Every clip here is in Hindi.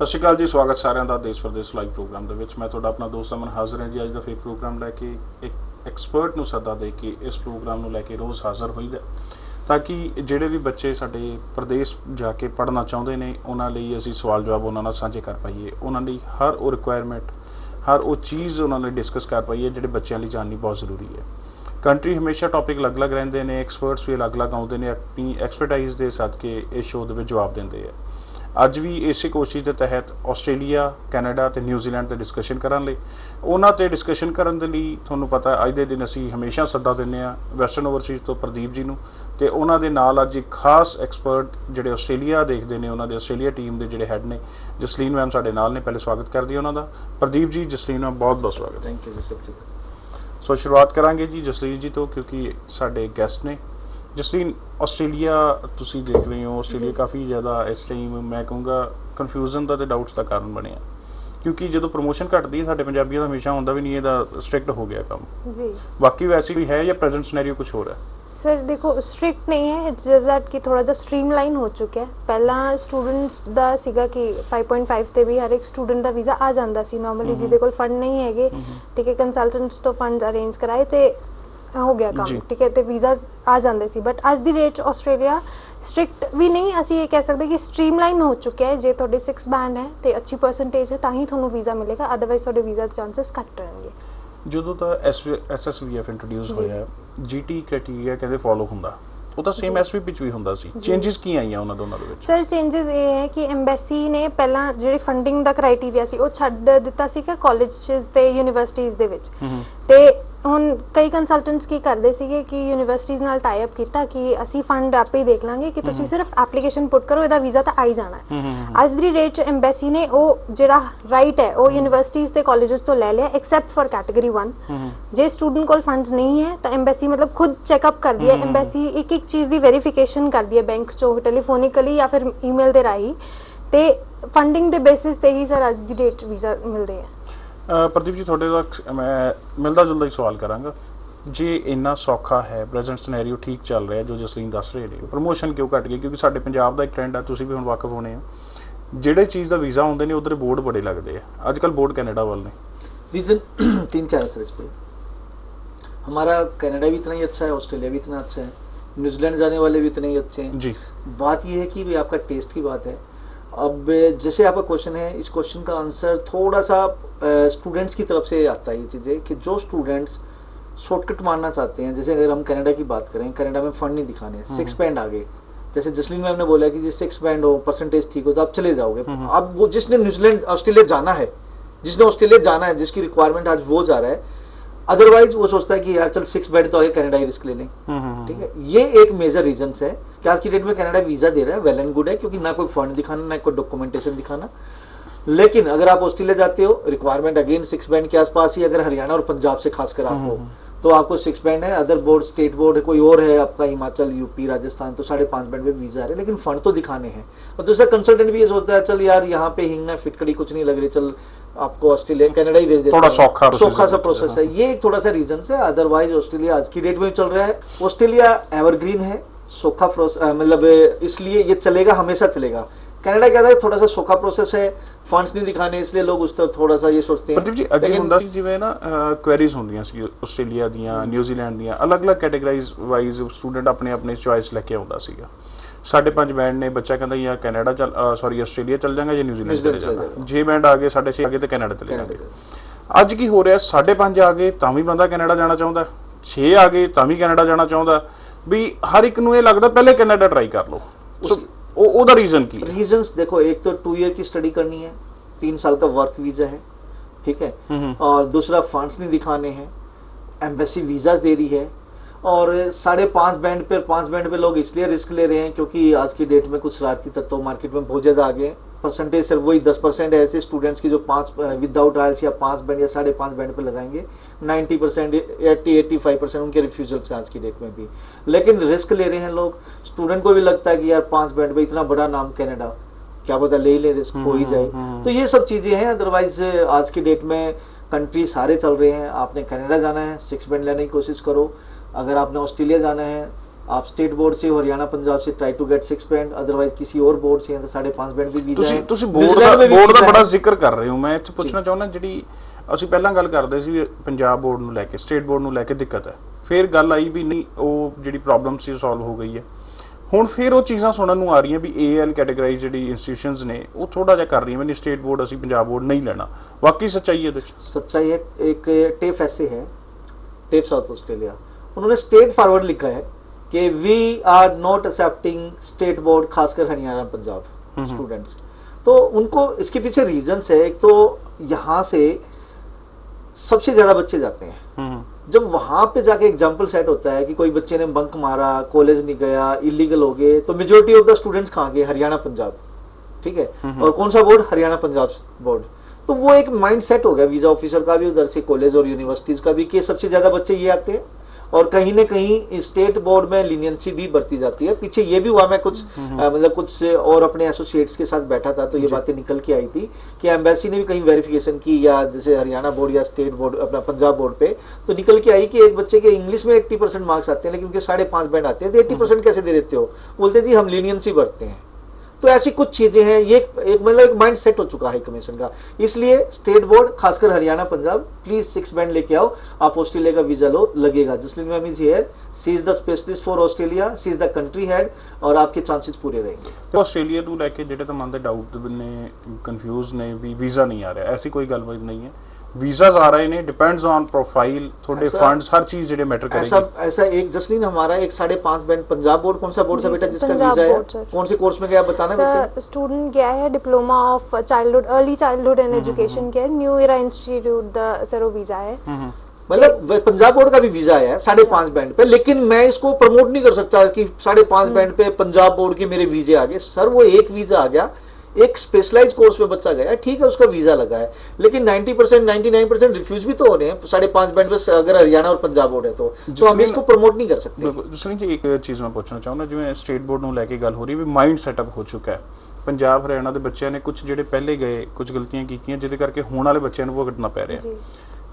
ਸਤਿ ਸ਼੍ਰੀ ਅਕਾਲ ਜੀ। ਸਵਾਗਤ ਸਾਰਿਆਂ ਦਾ ਦੇਸ਼ ਪ੍ਰਦੇਸ਼ ਲਾਈਵ ਪ੍ਰੋਗਰਾਮ ਦੇ ਵਿੱਚ। ਮੈਂ ਤੁਹਾਡਾ ਆਪਣਾ ਦੋਸਤ ਅਮਨ ਹਾਜ਼ਰ ਹਾਂ ਜੀ। ਅੱਜ ਦਾ ਫਿਰ ਪ੍ਰੋਗਰਾਮ ਲੈ ਕੇ ਇੱਕ ਐਕਸਪਰਟ ਨੂੰ ਸੱਦਾ ਦੇ ਕੇ ਇਸ ਪ੍ਰੋਗਰਾਮ ਨੂੰ ਲੈ ਕੇ ਰੋਜ਼ ਹਾਜ਼ਰ ਹੋਈਦਾ, ਤਾਂ ਕਿ ਜਿਹੜੇ ਵੀ ਬੱਚੇ ਸਾਡੇ ਪ੍ਰਦੇਸ਼ ਜਾ ਕੇ ਪੜ੍ਹਨਾ ਚਾਹੁੰਦੇ ਨੇ ਉਹਨਾਂ ਲਈ ਅਸੀਂ ਸਵਾਲ ਜਵਾਬ ਉਹਨਾਂ ਨਾਲ ਸਾਂਝੇ ਕਰ ਪਾਈਏ। ਉਹਨਾਂ ਲਈ ਹਰ ਉਹ ਰਿਕੁਆਇਰਮੈਂਟ, ਹਰ ਉਹ ਚੀਜ਼ ਉਹਨਾਂ ਲਈ ਡਿਸਕਸ ਕਰ ਪਾਈਏ ਜਿਹੜੇ ਬੱਚਿਆਂ ਲਈ ਜਾਣਨੀ ਬਹੁਤ ਜ਼ਰੂਰੀ ਹੈ। ਕੰਟਰੀ ਹਮੇਸ਼ਾ ਟੌਪਿਕ ਅਲੱਗ-ਅਲੱਗ ਰਹਿੰਦੇ ਨੇ, ਐਕਸਪਰਟਸ ਵੀ ਅਲੱਗ-ਅਲੱਗ ਆਉਂਦੇ ਨੇ, ਆਪਣੀ ਐਕਸਪਰਟਾਈਜ਼ ਦੇ ਸਦਕੇ ਇਸ ਸ਼ੋਅ ਦੇ ਵਿੱਚ ਜਵਾਬ ਦਿੰਦੇ ਆ। ਅੱਜ ਵੀ ਇਸੇ ਕੋਸ਼ਿਸ਼ ਦੇ ਤਹਿਤ ਆਸਟ੍ਰੇਲੀਆ, ਕੈਨੇਡਾ ਅਤੇ ਨਿਊਜ਼ੀਲੈਂਡ 'ਤੇ ਡਿਸਕਸ਼ਨ ਕਰਨ ਲਈ, ਉਹਨਾਂ 'ਤੇ ਡਿਸਕਸ਼ਨ ਕਰਨ ਦੇ ਲਈ ਤੁਹਾਨੂੰ ਪਤਾ ਅੱਜ ਦੇ ਦਿਨ ਅਸੀਂ ਹਮੇਸ਼ਾ ਸੱਦਾ ਦਿੰਦੇ ਹਾਂ ਵੈਸਟਰਨ ਓਵਰਸੀਜ਼ ਤੋਂ ਪ੍ਰਦੀਪ ਜੀ ਨੂੰ, ਅਤੇ ਉਹਨਾਂ ਦੇ ਨਾਲ ਅੱਜ ਇੱਕ ਖਾਸ ਐਕਸਪਰਟ ਜਿਹੜੇ ਆਸਟ੍ਰੇਲੀਆ ਦੇਖਦੇ ਨੇ, ਉਹਨਾਂ ਦੇ ਆਸਟ੍ਰੇਲੀਆ ਟੀਮ ਦੇ ਜਿਹੜੇ ਹੈੱਡ ਨੇ ਜਸਲੀਨ ਮੈਮ ਸਾਡੇ ਨਾਲ ਨੇ। ਪਹਿਲੇ ਸਵਾਗਤ ਕਰਦੀ ਉਹਨਾਂ ਦਾ। ਪ੍ਰਦੀਪ ਜੀ, ਜਸਲੀਨ ਮੈਮ ਬਹੁਤ ਬਹੁਤ ਸਵਾਗਤ। ਥੈਂਕ ਯੂ ਜੀ। ਸਤਿ ਸ਼੍ਰੀ ਅਕਾਲ। ਸੋ ਸ਼ੁਰੂਆਤ ਕਰਾਂਗੇ ਜੀ ਜਸਲੀਨ ਜੀ ਤੋਂ, ਕਿਉਂਕਿ ਸਾਡੇ ਗੈਸਟ ਨੇ। ਜਸਲੀਨ, ਆਸਟ੍ਰੇਲੀਆ ਤੁਸੀਂ ਦੇਖ ਰਹੇ ਹੋ, ਆਸਟ੍ਰੇਲੀਆ ਕਾफ़ੀ ਜ਼ਿਆਦਾ ਇਸ ਟਾਈਮ ਮੈਂ ਕਹੂੰਗਾ ਕਨਫਿਊਜ਼ਨ ਦਾ ਅਤੇ ਡਾਊਟਸ ਦਾ ਕਾਰਨ ਬਣਿਆ, ਕਿਉਂਕਿ ਜਦੋਂ ਪ੍ਰਮੋਸ਼ਨ ਘਟਦੀ ਹੈ ਸਾਡੇ ਪੰਜਾਬੀਆਂ ਦਾ ਹਮੇਸ਼ਾ ਹੁੰਦਾ ਵੀ ਨਹੀਂ ਇਹਦਾ ਸਟ੍ਰਿਕਟ ਹੋ ਗਿਆ ਕੰਮ ਜੀ। ਬਾਕੀ ਵੈਸੇ ਵੀ ਹੈ ਜਾਂ ਪ੍ਰੈਜ਼ੈਂਟ ਸਿਨੈਰੀਓ ਕੁਝ ਹੋਰ ਹੈ? सर देखो, स्ट्रिक्ट नहीं है, इट्स जस्ट दैट कि थोड़ा जा स्ट्रीमलाइन हो चुका है। पहला स्टूडेंट्स ਦਾ ਸੀਗਾ ਕਿ 5.5 ਤੇ ਵੀ ਹਰ ਇੱਕ ਸਟੂਡੈਂਟ ਦਾ ਵੀਜ਼ਾ ਆ ਜਾਂਦਾ ਸੀ ਨੋਰਮਲੀ, ਜਿਹਦੇ ਕੋਲ ਫੰਡ ਨਹੀਂ ਹੈਗੇ, ਠੀਕ ਹੈ, ਕੰਸਲਟੈਂਟਸ ਤੋਂ ਫੰਡ ਅਰੇਂਜ ਕਰਾਏ ਤੇ ਹੋ ਗਿਆ ਕੰਮ, ਠੀਕ ਹੈ, ਤੇ ਵੀਜ਼ਾ ਆ ਜਾਂਦੇ ਸੀ। ਬਟ ਅੱਜ ਦੀ ਡੇਟ 'ਚ ਆਸਟ੍ਰੇਲੀਆ ਸਟ੍ਰਿਕਟ ਵੀ ਨਹੀਂ, ਅਸੀਂ ਇਹ ਕਹਿ ਸਕਦੇ ਕਿ ਸਟਰੀਮਲਾਈਨ ਹੋ ਚੁੱਕਿਆ ਹੈ। ਜੇ ਤੁਹਾਡੇ 6 ਬੈਂਡ ਹੈ ਤੇ ਅੱਛੀ ਪਰਸੈਂਟੇਜ ਹੈ ਤਾਂ ਹੀ ਤੁਹਾਨੂੰ ਵੀਜ਼ਾ ਮਿਲੇਗਾ, ਅਦਰਵਾਈਜ਼ ਤੁਹਾਡੇ ਵੀਜ਼ਾ ਦੇ ਚਾਂਸਸ ਘੱਟ ਰਹਿਣਗੇ। ਜਦੋਂ ਤਾਂ SSVF ਇੰਟਰੋਡਿਊਸ ਹੋਇਆ, GT ਕ੍ਰਾਈਟੇਰੀਆ ਕਹਿੰਦੇ ਫੋਲੋ ਹੁੰਦਾ, ਉਹ ਤਾਂ ਸੇਮ SV ਵਿੱਚ ਵੀ ਹੁੰਦਾ ਸੀ। ਚੇਂਜਸ ਕੀ ਆਈਆਂ ਉਹਨਾਂ ਦੋਨਾਂ ਦੇ ਵਿੱਚ? ਸਰ ਚੇਂਜਸ ਇਹ ਹੈ ਕਿ ਐਮਬੈਸੀ ਨੇ ਪਹਿਲਾਂ ਜਿਹੜੀ ਫੰਡਿੰਗ ਦਾ ਕ੍ਰਾਈਟੇਰੀਆ ਸੀ ਉਹ ਛੱਡ ਦਿੱਤਾ ਸੀ ਕਿ ਕਾਲਜਸ ਤੇ ਯੂਨੀਵਰਸਿਟੀਜ਼ ਦੇ ਵਿੱਚ, ਤੇ ਹੁਣ ਕਈ ਕੰਸਲਟੈਂਟਸ ਕੀ ਕਰਦੇ ਸੀਗੇ ਕਿ ਯੂਨੀਵਰਸਿਟੀਜ਼ ਨਾਲ ਟਾਈ ਅਪ ਕੀਤਾ ਕਿ ਅਸੀਂ ਫੰਡ ਆਪੇ ਹੀ ਦੇਖ ਲਾਂਗੇ, ਕਿ ਤੁਸੀਂ ਸਿਰਫ ਐਪਲੀਕੇਸ਼ਨ ਪੁੱਟ ਕਰੋ, ਇਹਦਾ ਵੀਜ਼ਾ ਤਾਂ ਆ ਹੀ ਜਾਣਾ ਹੈ। ਅੱਜ ਦੀ ਡੇਟ 'ਚ ਐਮਬੈਸੀ ਨੇ ਉਹ ਜਿਹੜਾ ਰਾਈਟ ਹੈ ਉਹ ਯੂਨੀਵਰਸਿਟੀਜ਼ ਤੇ ਕਾਲਜਸ ਤੋਂ ਲੈ ਲਿਆ, ਐਕਸੈਪਟ ਫॉर ਕੈਟਾਗਰੀ 1। ਜੇ ਸਟੂਡੈਂਟ ਕੋਲ ਫੰਡਸ ਨਹੀਂ ਹੈ ਤਾਂ ਐਮਬੈਸੀ ਮਤਲਬ ਖੁਦ ਚੈੱਕਅਪ ਕਰਦੀ ਹੈ, ਐਮਬੈਸੀ ਇੱਕ ਇੱਕ ਚੀਜ਼ ਦੀ ਵੈਰੀਫਿਕੇਸ਼ਨ ਕਰਦੀ ਹੈ ਬੈਂਕ 'ਚੋਂ, ਟੈਲੀਫੋਨਿਕਲੀ ਜਾਂ ਫਿਰ ਈਮੇਲ ਦੇ ਰਾਹੀਂ, ਤੇ ਫੰਡਿੰਗ ਦੇ ਬੇਸਿਸ ਤੇ ਹੀ ਸਰ ਅੱਜ ਦੀ ਡੇਟ 'ਚ ਵੀਜ਼ਾ ਮਿਲਦੇ ਆ। ਪ੍ਰਦੀਪ ਜੀ, ਤੁਹਾਡੇ ਦਾ ਮੈਂ ਮਿਲਦਾ ਜੁਲਦਾ ਹੀ ਸਵਾਲ ਕਰਾਂਗਾ। ਜੇ ਇੰਨਾ ਸੌਖਾ ਹੈ, ਪ੍ਰੈਜ਼ੈਂਟ ਸਿਨੈਰੀਓ ਠੀਕ ਚੱਲ ਰਿਹਾ ਜੋ ਜਸਲੀਨ ਦੱਸ ਰਹੇ ਨੇ, ਪ੍ਰਮੋਸ਼ਨ ਕਿਉਂ ਘੱਟ ਗਈ? ਕਿਉਂਕਿ ਸਾਡੇ ਪੰਜਾਬ ਦਾ ਇੱਕ ਟ੍ਰੈਂਡ ਹੈ, ਤੁਸੀਂ ਵੀ ਹੁਣ ਵਾਕਫ ਹੋਣੇ ਹੋ, ਜਿਹੜੇ ਚੀਜ਼ ਦਾ ਵੀਜ਼ਾ ਆਉਂਦੇ ਨੇ ਉਧਰ ਬੋਰਡ ਬੜੇ ਲੱਗਦੇ ਆ। ਅੱਜ ਕੱਲ੍ਹ ਬੋਰਡ ਕੈਨੇਡਾ ਵੱਲ ਨੇ। रीजन 3-4 सर इस पर। हमारा कनाडा भी इतना ही अच्छा है, ऑस्ट्रेलिया भी इतना अच्छा है, न्यूजीलैंड जाने वाले भी इतने ही अच्छे हैं जी। बात ये है कि भाई आपका टेस्ट की बात है। अब जैसे आपका क्वेश्चन है, इस क्वेश्चन का आंसर थोड़ा सा स्टूडेंट्स की तरफ से आता है ये चीज़ें, कि जो स्टूडेंट्स शॉर्टकट मारना चाहते हैं, जैसे अगर हम कनाडा की बात करें, कनाडा में फ़ंड नहीं दिखाने, 6 बैंड आ गए, जैसे जसलीन मैम ने बोला कि ये 6 बैंड हो, परसेंटेज ठीक हो तो आप चले जाओगे। अब वो जिसने न्यूजीलैंड ऑस्ट्रेलिया जाना है, जिसने ऑस्ट्रेलिया जाना है, जिसकी रिक्वायरमेंट आज वो जा रहा है, अदरवाइज वो सोचता है कि यार चल 6 बैंड तो आगे कनाडा ही रिस्क ले लें, ठीक है। ये एक मेजर रीजन है कि आज की डेट में कनाडा वीज़ा दे रहा है, वेल एंड गुड है, क्योंकि ना कोई फंड दिखाना, ना कोई डॉक्यूमेंटेशन दिखाना। लेकिन अगर आप ऑस्ट्रेलिया जाते हो, रिक्वायरमेंट अगेन 6 बैंड के आसपास ही, अगर हरियाणा और पंजाब से खासकर आप हो तो आपको 6 बैंड है। अदर बोर्ड, स्टेट बोर्ड कोई और है आपका, हिमाचल, यूपी, राजस्थान, तो 5.5 बैंड में वीजा आ रहे हैं, लेकिन फंड तो दिखाने हैं। और दूसरा कंसल्टेंट भी ये सोचता है चल यार यहाँ पे हिंगना फिटकड़ी कुछ नहीं लग रही, चल आपको ऑस्ट्रेलिया कनाडा ही भेज देते हैं, थोड़ा सौखा सा प्रोसेस है। ये एक थोड़ा सा रीजन है। अदरवाइज ऑस्ट्रेलिया आज की डेट में चल रहा है, ऑस्ट्रेलिया एवरग्रीन है, सौखा प्रोसेस, मतलब इसलिए ये चलेगा, हमेशा चलेगा। कनाडा क्या था, थोड़ा सा सौखा प्रोसेस है, फंड्स नहीं दिखाने, इसलिए लोग उस तरफ थोड़ा सा ये सोचते हैं। ਪ੍ਰਦੀਪ ਜੀ, ਅੱਗੇ ਹੁੰਦਾ ਸੀ ਜਿਵੇਂ ਨਾ ਕੁਐਰੀਜ਼ ਹੁੰਦੀਆਂ ਸੀ ਆਸਟ੍ਰੇਲੀਆ ਦੀਆਂ, ਨਿਊਜ਼ੀਲੈਂਡ ਦੀਆਂ, ਅਲੱਗ-ਅਲੱਗ ਕੈਟੇਗਰਾਈਜ਼ ਵਾਈਜ਼ ਸਟੂਡੈਂਟ ਆਪਣੇ ਆਪਣੇ ਚੁਆਇਸ ਲੈ ਕੇ ਆਉਂਦਾ ਸੀਗਾ। 5.5 ਬੈਂਡ ਨੇ, ਬੱਚਾ ਕਹਿੰਦਾ ਜਾਂ ਕੈਨੇਡਾ ਚੱਲ, ਸੌਰੀ ਆਸਟ੍ਰੇਲੀਆ ਚੱਲ ਜਾਂਗਾ ਜਾਂ ਨਿਊਜ਼ੀਲੈਂਡ ਚਲੇ ਜਾਣਾ। 6 ਬੈਂਡ ਆ ਗਏ, 6.5 ਆ ਗਏ ਤੇ ਕੈਨੇਡਾ ਚਲੇ ਜਾਣਗੇ। ਅੱਜ ਕੀ ਹੋ ਰਿਹਾ, 5.5 ਆ ਗਏ ਤਾਂ ਵੀ ਬੰਦਾ ਕੈਨੇਡਾ ਜਾਣਾ ਚਾਹੁੰਦਾ, 6 ਆ ਗਏ ਤਾਂ ਵੀ ਕੈਨੇਡਾ ਜਾਣਾ ਚਾਹੁੰਦਾ, ਵੀ ਹਰ ਇੱਕ ਨੂੰ ਇਹ ਲੱਗਦਾ ਪਹਿਲੇ ਕੈਨੇਡਾ ਟਰਾਈ ਕਰ ਲਓ। ਉਹਦਾ ਰੀਜ਼ਨ ਕੀ? रीजंस देखो, एक तो 2 ईयर की स्टडी करनी है, 3 साल का वर्क वीजा है, ठीक है, और दूसरा फंड्स नहीं दिखाने हैं, एम्बेसी वीजा दे रही है, और 5.5 बैंड पे 5 बैंड पे लोग इसलिए रिस्क ले रहे हैं क्योंकि आज की डेट में कुछ शरारती तत्व मार्केट में बहुत ज़्यादा आ गए। परसेंटेज सिर्फ वही 10% है ऐसे स्टूडेंट्स की जो 5 विदाउट आयल्स या 5 बैंड या 5.5 बैंड पे लगाएंगे। 90%, 80-85% उनके रिफ्यूजल्स हैं आज की डेट में भी, लेकिन रिस्क ले रहे हैं लोग। स्टूडेंट को भी लगता है कि यार 5 बैंड पे इतना बड़ा नाम कनाडा, क्या पता ले ही ले, रिस्क हो ही जाए। तो ये सब चीज़ें हैं। अदरवाइज आज की डेट में कंट्री सारे चल रहे हैं। आपने कनाडा जाना है, 6 बैंड लेने की कोशिश करो। अगर आपने ऑस्ट्रेलिया जाना है आप स्टेट बोर्ड से हरियाणा पंजाब से try to get 6 band, otherwise किसी और बोर्ड से तो 5.5 बैंड भी वीजा है। ਤੁਸੀਂ ਬੋਰਡ ਦਾ ਬੜਾ ਜ਼ਿਕਰ ਕਰ ਰਹੇ ਹੋ, ਮੈਂ ਇੱਥੇ ਪੁੱਛਣਾ ਚਾਹੁੰਦਾ ਜਿਹੜੀ ਅਸੀਂ ਪਹਿਲਾਂ ਗੱਲ ਕਰਦੇ ਸੀ ਵੀ ਪੰਜਾਬ ਬੋਰਡ ਨੂੰ ਲੈ ਕੇ ਸਟੇਟ ਬੋਰਡ ਨੂੰ ਲੈ ਕੇ ਦਿੱਕਤ ਹੈ, ਫਿਰ ਗੱਲ ਆਈ ਵੀ ਨਹੀਂ ਉਹ ਜਿਹੜੀ ਪ੍ਰੋਬਲਮ ਸੀ ਸੋਲਵ ਹੋ ਗਈ ਹੈ, ਹੁਣ ਫਿਰ ਉਹ ਚੀਜ਼ਾਂ ਸੁਣਨ ਨੂੰ ਆ ਰਹੀਆਂ ਵੀ ਏਐਲ ਕੈਟਾਗਰਾਈਜ਼ ਜਿਹੜੀ ਇੰਸਟੀਟਿਊਸ਼ਨਸ ਨੇ ਉਹ ਥੋੜਾ ਜਿਹਾ ਕਰ ਰਹੀਆਂ ਵੀ ਸਟੇਟ ਬੋਰਡ ਅਸੀਂ ਪੰਜਾਬ ਬੋਰਡ ਨਹੀਂ ਲੈਣਾ, ਵਾਕਈ ਸੱਚਾਈ ਇਹਦੇ ਵਿੱਚ? सच्चाई है, एक टेफ ऐसे है, टेफ साउथ ऑस्ट्रेलिया, उन्होंने स्टेट फॉरवर्ड लिखा है कि we are not accepting state board, खासकर हरियाणा पंजाब स्टूडेंट्स। तो उनको इसके पीछे रीजंस है, एक तो यहाँ से सबसे ज्यादा बच्चे जाते हैं, जब वहां पे जाके एग्जाम्पल सेट होता है कि कोई बच्चे ने बंक मारा, कॉलेज नहीं गया, इलीगल हो गए, तो मेजोरिटी ऑफ द स्टूडेंट्स कहाँ गए? हरियाणा पंजाब, ठीक है। और कौन सा बोर्ड? हरियाणा पंजाब बोर्ड। तो वो एक माइंड सेट हो गया वीजा ऑफिसर का भी, उधर से कॉलेज और यूनिवर्सिटीज का भी, कि सबसे ज्यादा बच्चे ये आते हैं, और कहीं ना कहीं स्टेट बोर्ड में लीनियंसी भी बढ़ती जाती है। पीछे ये भी हुआ, मैं कुछ मतलब कुछ और अपने एसोसिएट्स के साथ बैठा था तो ये बातें निकल के आई थी कि एम्बेसी ने भी कहीं वेरिफिकेशन की, या जैसे हरियाणा बोर्ड या स्टेट बोर्ड अपना पंजाब बोर्ड पे, तो निकल के आई कि एक बच्चे के इंग्लिश में 80% मार्क्स आते हैं लेकिन उनके 5.5 बैंड आते हैं, तो 80% कैसे दे देते हो? बोलते जी हम लीनियंसी बढ़ते हैं। तो ऐसी कुछ चीजें हैं, ये एक मतलब एक माइंड सेट हो चुका है कमीशन का। इसलिए स्टेट बोर्ड खासकर हरियाणा पंजाब प्लीज 6 बैंड लेके आओ, आप ऑस्ट्रेलिया का वीजा लो, लगेगा। Jasleen ma'am is here, she is the specialist for Australia, she is the country head, और आपके चांसेस पूरे रहेंगे। ਤੇ ਆਸਟ੍ਰੇਲੀਆ ਨੂੰ ਲੈ ਕੇ ਜਿਹੜੇ ਤਾਂ ਮਨ ਦੇ ਡਾਊਟ ਨੇ, ਕਨਫਿਊਜ਼ ਨੇ ਵੀ ਵੀਜ਼ਾ ਨਹੀਂ ਆ ਰਿਹਾ, ਐਸੀ ਕੋਈ ਗੱਲਬਾਤ ਨਹੀਂ ਹੈ, वीजाज आ रहे हैं, डिपेंड्स ऑन प्रोफाइल, थोड़े फंड्स, हर चीज जेडे मैटर करेगी। ऐसा एक जसलीन हमारा एक 5.5 बैंड पंजाब बोर्ड, कौन सा बोर्ड से बेटा जिसका वीजा है, कौन से कोर्स में गया बताना वैसे? स्टूडेंट गया है diploma of childhood, early childhood and education के new era institute the sir visa है, मतलब पंजाब बोर्ड का भी वीजा है 5.5 बैंड पे, लेकिन मैं इसको प्रमोट नहीं कर सकता कि 5.5 बैंड पे पंजाब बोर्ड के मेरे वीजे आ गए। सर वो एक वीजा आ गया, एक स्पेशलाइज कोर्स में बच्चा गया, ठीक है उसका वीजा लगा है, लेकिन 90% 99% रिफ्यूज भी तो हो रहे हैं 5.5 बैंड पे, अगर हरियाणा और पंजाब बोर्ड है तो हम इसको प्रमोट नहीं कर सकते। दूसरी जी एक चीज मैं पूछना चाहूँगा, जिवें स्टेट बोर्ड ਨੂੰ ਲੈ ਕੇ ਗੱਲ ਹੋ ਰਹੀ ਵੀ ਮਾਈਂਡ ਸੈਟਅਪ ਹੋ ਚੁੱਕਾ ਹੈ, ਪੰਜਾਬ ਹਰਿਆਣਾ ਦੇ ਬੱਚਿਆਂ ਨੇ ਕੁਝ ਜਿਹੜੇ ਪਹਿਲੇ ਗਏ ਕੁਝ ਗਲਤੀਆਂ ਕੀਤੀਆਂ ਜਿਹਦੇ ਕਰਕੇ ਹੁਣ ਵਾਲੇ ਬੱਚਿਆਂ ਨੂੰ ਭੁਗਤਣਾ ਪੈ ਰਿਹਾ।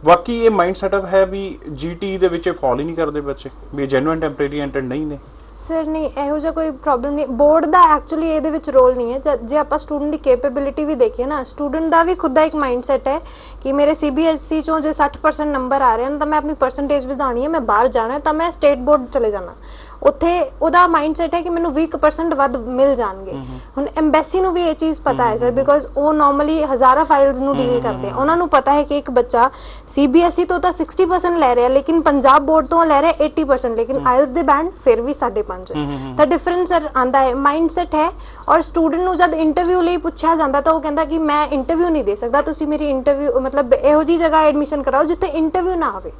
ਵਾਕਈ ਇਹ ਮਾਈਂਡ ਸੈਟਅਪ ਹੈ ਵੀ ਜੀਟੀ ਦੇ ਵਿੱਚ ਫਾਲ ਹੀ ਨਹੀਂ ਕਰਦੇ ਬੱਚੇ, ਵੀ ਜੈਨੂਇਨ ਟੈਂਪਰੇਰੀ ਐਂਟਰ ਨਹੀਂ ਨੇ? ਸਰ ਨਹੀਂ, ਇਹੋ ਜਿਹਾ ਕੋਈ ਪ੍ਰੋਬਲਮ ਨਹੀਂ, ਬੋਰਡ ਦਾ ਐਕਚੁਅਲੀ ਇਹਦੇ ਵਿੱਚ ਰੋਲ ਨਹੀਂ ਹੈ। ਜੇ ਆਪਾਂ ਸਟੂਡੈਂਟ ਦੀ ਕੈਪੇਬਿਲਿਟੀ ਵੀ ਦੇਖੀਏ ਨਾ, ਸਟੂਡੈਂਟ ਦਾ ਵੀ ਖੁਦ ਦਾ ਇੱਕ ਮਾਈਂਡਸੈਟ ਹੈ ਕਿ ਮੇਰੇ ਸੀਬੀਐਸਈ ਚੋਂ ਜੇ 60% ਨੰਬਰ ਆ ਰਹੇ ਹਨ ਤਾਂ ਮੈਂ ਆਪਣੀ ਪਰਸੈਂਟੇਜ ਵਧਾਉਣੀ ਹੈ, ਮੈਂ ਬਾਹਰ ਜਾਣਾ ਤਾਂ ਮੈਂ ਸਟੇਟ ਬੋਰਡ ਚਲੇ ਜਾਣਾ। ਉੱਥੇ ਉਹਦਾ ਮਾਈਂਡਸੈਟ ਹੈ ਕਿ ਮੈਨੂੰ 20% ਵੱਧ ਮਿਲ ਜਾਣਗੇ। ਹੁਣ ਐਮਬੈਸੀ ਨੂੰ ਵੀ ਇਹ ਚੀਜ਼ ਪਤਾ ਹੈ ਸਰ, ਬਿਕੋਜ਼ ਉਹ ਨਾਰਮਲੀ ਹਜ਼ਾਰਾਂ ਫਾਈਲਸ ਨੂੰ ਡੀਲ ਕਰਦੇ ਆ, ਉਹਨਾਂ ਨੂੰ ਪਤਾ ਹੈ ਕਿ ਇੱਕ ਬੱਚਾ ਸੀਬੀਐਸਈ ਤੋਂ ਤਾਂ 60% ਲੈ ਰਿਹਾ ਲੇਕਿਨ ਪੰਜਾਬ ਬੋਰਡ ਤੋਂ ਲੈ ਰਿਹਾ 80%, ਲੇਕਿਨ ਆਇਲਸ ਦੇ ਬੈਂਡ ਫਿਰ ਵੀ 5.5 ਤਾਂ ਡਿਫਰੈਂਸ ਸਰ ਆਂਦਾ ਹੈ, ਮਾਈਂਡਸੈਟ ਹੈ। ਔਰ ਸਟੂਡੈਂਟ ਨੂੰ ਜਦ ਇੰਟਰਵਿਊ ਲਈ ਪੁੱਛਿਆ ਜਾਂਦਾ ਤਾਂ ਉਹ ਕਹਿੰਦਾ ਕਿ ਮੈਂ ਇੰਟਰਵਿਊ ਨਹੀਂ ਦੇ ਸਕਦਾ, ਤੁਸੀਂ ਮੇਰੀ ਇੰਟਰਵਿਊ ਮਤਲਬ ਇਹੋ ਜੀ ਜਗ੍ਹਾ ਐਡਮਿਸ਼ਨ ਕਰਾਓ ਜਿੱਥੇ ਇੰਟਰਵਿਊ ਨਾ ਆਵੇ,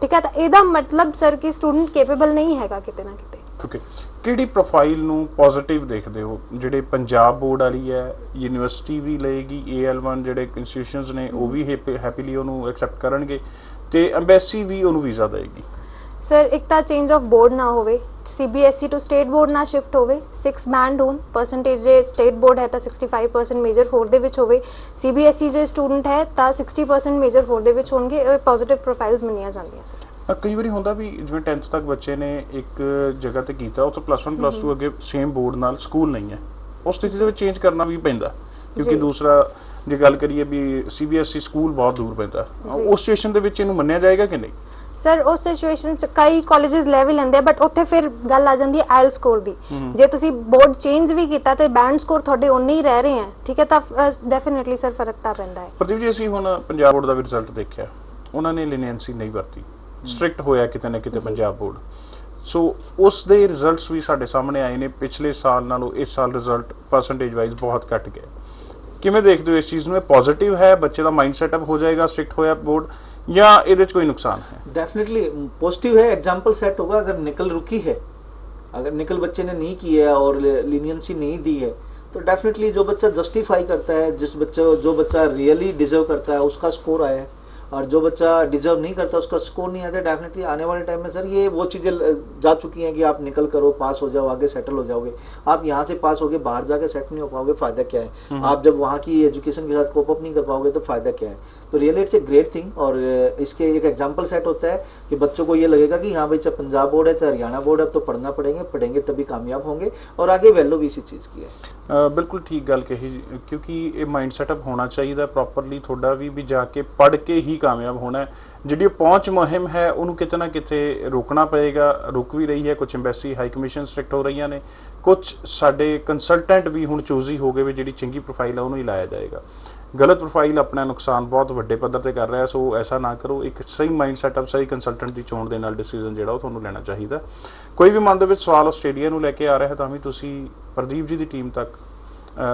ਠੀਕ ਹੈ। ਤਾਂ ਇਹਦਾ ਮਤਲਬ ਸਰ ਕਿ ਸਟੂਡੈਂਟ ਕੈਪੇਬਲ ਨਹੀਂ ਹੈਗਾ ਕਿਤੇ ਨਾ ਕਿਤੇ। ਓਕੇ, ਕਿਹੜੀ ਪ੍ਰੋਫਾਈਲ ਨੂੰ ਪੋਜ਼ਿਟਿਵ ਦੇਖਦੇ ਹੋ? ਜਿਹੜੇ ਪੰਜਾਬ ਬੋਰਡ ਵਾਲੀ ਹੈ, ਯੂਨੀਵਰਸਿਟੀ ਵੀ ਲਏਗੀ, AL1 ਜਿਹੜੇ ਇੰਸਟੀਟਿਊਸ਼ਨਸ ਨੇ ਉਹ ਵੀ ਹੈਪੀਲੀ ਉਹਨੂੰ ਐਕਸੈਪਟ ਕਰਨਗੇ, ਤੇ ਐਮਬੈਸੀ ਵੀ ਉਹਨੂੰ ਵੀਜ਼ਾ ਦੇਗੀ? ਸਰ ਇੱਕ ਤਾਂ ਚੇਂਜ ਆਫ ਬੋਰਡ ਨਾ ਹੋਵੇ, ਸੀਬੀਐਸਈ ਟੂ ਸਟੇਟ ਬੋਰਡ ਨਾ ਸ਼ਿਫਟ ਹੋਵੇ, 6 ਬੈਂਡ ਹੋਣ, ਪਰਸੈਂਟੇਜ ਜੇ ਸਟੇਟ ਬੋਰਡ ਹੈ ਤਾਂ 65% ਮੇਜਰ 4 ਦੇ ਵਿੱਚ ਹੋਵੇ, ਸੀਬੀਐਸਈ ਜੇ ਸਟੂਡੈਂਟ ਹੈ ਤਾਂ 60% ਮੇਜਰ 4 ਦੇ ਵਿੱਚ ਹੋਣਗੇ। ਇਹ ਪੋਜ਼ਿਟਿਵ ਪ੍ਰੋਫਾਈਲਸ ਮੰਨੀਆਂ ਜਾਂਦੀਆਂ ਸਰ। ਕਈ ਵਾਰੀ ਹੁੰਦਾ ਵੀ ਜਿਵੇਂ 10th ਤੱਕ ਬੱਚੇ ਨੇ ਇੱਕ ਜਗ੍ਹਾ ਤੇ ਕੀਤਾ, ਉੱਥੇ +1 +2 ਅੱਗੇ ਸੇਮ ਬੋਰਡ ਨਾਲ ਸਕੂਲ ਨਹੀਂ ਹੈ, ਉਸ ਸਥਿਤੀ ਦੇ ਵਿੱਚ ਚੇਂਜ ਕਰਨਾ ਵੀ ਪੈਂਦਾ, ਕਿਉਂਕਿ ਦੂਸਰਾ ਜੇ ਗੱਲ ਕਰੀਏ ਵੀ ਸੀਬੀਐਸਈ ਸਕੂਲ ਬਹੁਤ ਦੂਰ ਪੈਂਦਾ, ਉਸ ਸਿਚੁਏਸ਼ਨ ਦੇ ਵਿੱਚ ਇਹਨੂੰ ਮੰਨਿਆ ਜਾਏਗਾ ਕਿ ਨਹੀਂ? ਸਰ ਉਸ ਸਿਚੁਏਸ਼ਨ 'ਚ ਕਈ ਕਾਲਜਸ ਲੈ ਵੀ ਲੈਂਦੇ ਆ, ਬਟ ਉੱਥੇ ਫਿਰ ਗੱਲ ਆ ਜਾਂਦੀ ਹੈ ਆਇਲ ਸਕੋਰ ਦੀ। ਜੇ ਤੁਸੀਂ ਬੋਰਡ ਚੇਂਜ ਵੀ ਕੀਤਾ ਤੇ ਬੈਂਡ ਸਕੋਰ ਤੁਹਾਡੇ ਉਨੇ ਹੀ ਰਹਿ ਰਹੇ ਹੈ, ਠੀਕ ਹੈ, ਤਾਂ ਡੈਫੀਨਿਟਲੀ ਸਰ ਫਰਕ ਤਾਂ ਪੈਂਦਾ ਹੈ। ਪ੍ਰਦੀਪ ਜੀ, ਅਸੀਂ ਹੁਣ ਪੰਜਾਬ ਬੋਰਡ ਦਾ ਵੀ ਰਿਜ਼ਲਟ ਦੇਖਿਆ, ਉਹਨਾਂ ਨੇ ਲੀਨੀਐਂਸੀ ਨਹੀਂ ਵਰਤੀ, ਸਟ੍ਰਿਕਟ ਹੋਇਆ ਕਿਤੇ ਨਾ ਕਿਤੇ ਪੰਜਾਬ ਬੋਰਡ। ਸੋ ਉਸ ਦੇ ਰਿਜ਼ਲਟਸ ਵੀ ਸਾਡੇ ਸਾਹਮਣੇ ਆਏ ਨੇ, ਪਿਛਲੇ ਸਾਲ ਨਾਲੋਂ ਇਸ ਸਾਲ ਰਿਜ਼ਲਟ ਪਰਸੈਂਟੇਜ ਵਾਈਜ਼ ਬਹੁਤ ਘੱਟ ਗਏ। ਕਿਵੇਂ ਦੇਖਦੇ ਹੋ ਇਸ ਚੀਜ਼ ਨੂੰ? ਇਹ ਪੋਜ਼ਿਟਿਵ ਹੈ, ਬੱਚੇ ਦਾ ਮਾਈਂਡ ਸੈਟਅਪ ਹੋ ਜਾਏਗਾ ਸਟ੍ਰਿਕਟ ਹੋਇਆ ਬੋਰਡ, ਜਾਂ ਇਹਦੇ 'ਚ ਕੋਈ ਨੁਕਸਾਨ ਹੈ? डेफिनेटली पॉजिटिव है, एग्जाम्पल सेट होगा। अगर निकल रुकी है, अगर निकल बच्चे ने नहीं की है और लीनियंसी नहीं दी है, तो डेफिनेटली जो बच्चा जस्टिफाई करता है, जो बच्चा रियली डिजर्व करता है, उसका स्कोर आया है, और जो बच्चा डिजर्व नहीं करता, उसका स्कोर नहीं आता, डेफिनेटली आने वाले टाइम में सर ये वो चीज़ें जा चुकी हैं कि आप निकल करो, पास हो जाओ, आगे सेटल हो जाओगे। आप यहाँ से पास होगे बाहर जाके सेट नहीं हो पाओगे, फ़ायदा क्या है? आप जब वहाँ की एजुकेशन के साथ कोप अप नहीं कर पाओगे तो फ़ायदा क्या है? तो really it's a great thing. और इसके एक एग्जाम्पल सेट होता है कि बच्चों को ये लगेगा कि हाँ भाई, चाहे पंजाब बोर्ड है चाहे हरियाणा बोर्ड है, अब तो पढ़ना पढ़ेंगे तभी कामयाब होंगे, और आगे वैल्यू भी इसी चीज़ की है। बिल्कुल ठीक गल कही, क्योंकि ये माइंड सैटअप होना चाहिए प्रॉपरली थोड़ा भी जाके पढ़ के ही कामयाब होना है। जी पहुँच मुहिम है उन्होंने किते ना किते रोकना पएगा, रुक भी रही है। कुछ एम्बेसी हाई कमीशन स्ट्रिक्ट हो रही ने, कुछ साडे कंसलटेंट भी हुण चूज ही हो गए भी जी चंगी प्रोफाइल है उन्होंने ही लाया जाएगा। गलत प्रोफाइल अपना नुकसान बहुत वड्डे पद्धर ते कर रहा है, सो ऐसा ना करो। एक सही माइंड सैटअप, सही कंसलटेंट की चोण दे नाल डिसीजन जिहड़ा वो तुहानूं लेना चाहिए। कोई भी मन दे विच सवाल आस्ट्रेलिया नूं लैके आ रहा है तां वी तुसीं प्रदीप जी की टीम तक,